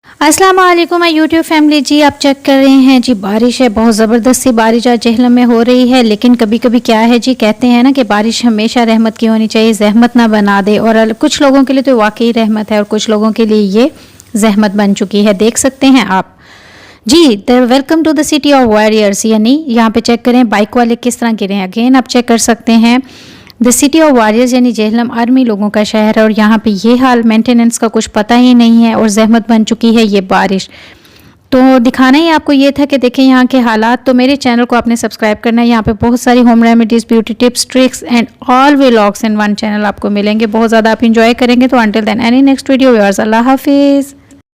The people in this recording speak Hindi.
अस्सलाम वालेकुम माय यूट्यूब फैमिली जी। आप चेक कर रहे हैं जी, बारिश है, बहुत ज़बरदस्त सी बारिश आज जेहलम में हो रही है। लेकिन कभी कभी क्या है जी, कहते हैं ना कि बारिश हमेशा रहमत की होनी चाहिए, जहमत ना बना दे। और कुछ लोगों के लिए तो वाकई रहमत है और कुछ लोगों के लिए ये जहमत बन चुकी है। देख सकते हैं आप जी। Welcome to the city of warriors, यानी यहाँ पे चेक करें बाइक वाले किस तरह गिरे हैं। अगेन आप चेक कर सकते हैं द सिटी ऑफ वॉरियर्स यानी जेहलम आर्मी लोगों का शहर है। और यहाँ पे ये हाल, मेंटेनेंस का कुछ पता ही नहीं है और जहमत बन चुकी है ये बारिश। तो दिखाना ही आपको ये था कि देखें यहाँ के हालात। तो मेरे चैनल को आपने सब्सक्राइब करना है। यहाँ पे बहुत सारी home remedies, beauty tips, tricks and all vlogs in one channel आपको मिलेंगे। बहुत ज़्यादा आप इंजॉय करेंगे। तो until then any next video, viewers, अल्लाह हाफिज़।